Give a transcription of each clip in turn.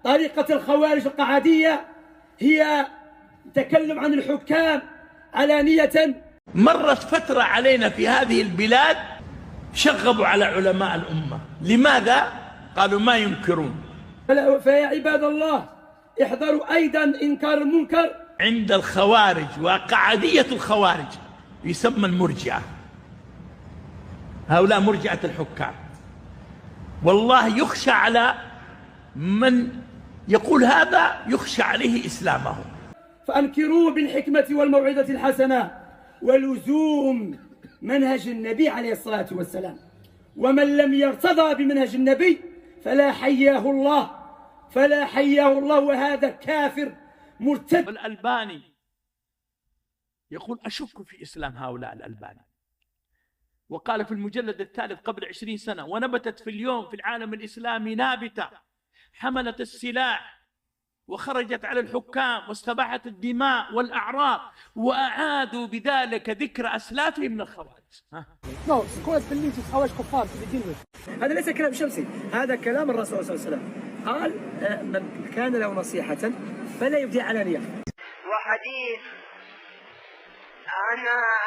طريقة الخوارج القعدية هي تكلم عن الحكام علانية. مرت فترة علينا في هذه البلاد شغبوا على علماء الأمة. لماذا؟ قالوا ما ينكرون. فيا عباد الله احذروا أيضا إنكار المنكر عند الخوارج وقعدية الخوارج يسمى المرجئة. هؤلاء مرجئة الحكام. والله يخشى على من يقول هذا، يخشى عليه إسلامه. فأنكروه بالحكمة والموعظة الحسنة ولزوم منهج النبي عليه الصلاة والسلام. ومن لم يرتضى بمنهج النبي فلا حياه الله، فلا حياه الله، وهذا كافر مرتد. الألباني يقول أشك في إسلام هؤلاء الألباني، وقال في المجلد الثالث قبل 20 سنة: ونبتت في اليوم في العالم الإسلامي نابتة حملت السلاح وخرجت على الحكام واستباحت الدماء والأعراض، وأعادوا بذلك ذكر أسلافهم من الخوارج. هذا ليس كلام شمسي، هذا كلام الرسول صلى الله عليه وسلم. قال من كان له نصيحة فلا يبدي علانية. وحديث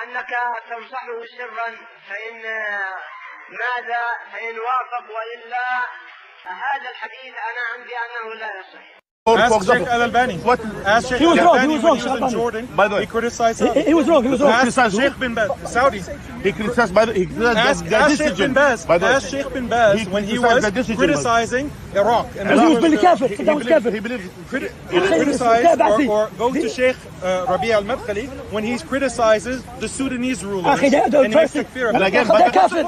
أنك تنصحه سرا فإن ماذا فإن وافق، وإلا هذا الحديث أنا عندي أنه لا يصح. Ask Sheikh Al-Albani. Ask Sheikh Al-Albani when he was in Jordan. By the way, he criticized Saudi. He was wrong. He was wrong. Ask Sheikh bin Baz, Saudis. He criticized by the Ask Sheikh bin Baz. Ask Sheikh bin Baz when he was criticizing Iraq. And he was really kafir. He was kafir. He criticized or go to Sheikh Rabi al-Madkhali when he criticizes the Sudanese rulers. And he makes takfir. And again, kafir.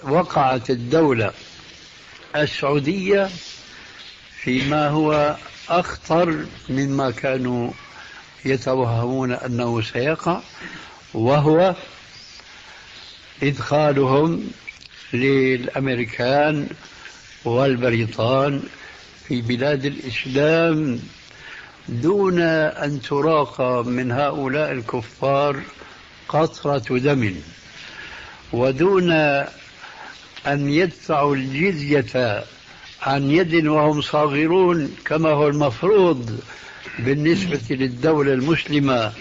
وقعت الدولة السعودية فيما هو أخطر مما كانوا يتوهمون أنه سيقع، وهو إدخالهم للأمريكان والبريطان في بلاد الإسلام دون أن تراق من هؤلاء الكفار قطرة دم، ودون أن يدفعوا الجزية عن يد وهم صاغرون كما هو المفروض بالنسبة للدولة المسلمة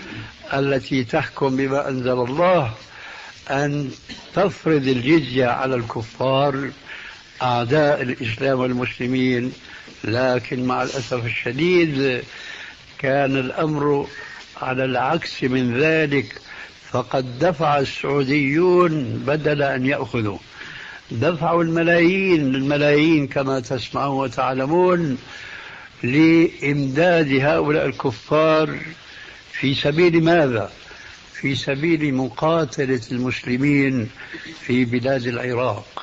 التي تحكم بما أنزل الله، أن تفرض الجزية على الكفار أعداء الإسلام والمسلمين. لكن مع الأسف الشديد كان الأمر على العكس من ذلك، فقد دفع السعوديون بدل أن يأخذوا، دفعوا الملايين كما تسمعون وتعلمون لإمداد هؤلاء الكفار. في سبيل ماذا؟ في سبيل مقاتلة المسلمين في بلاد العراق.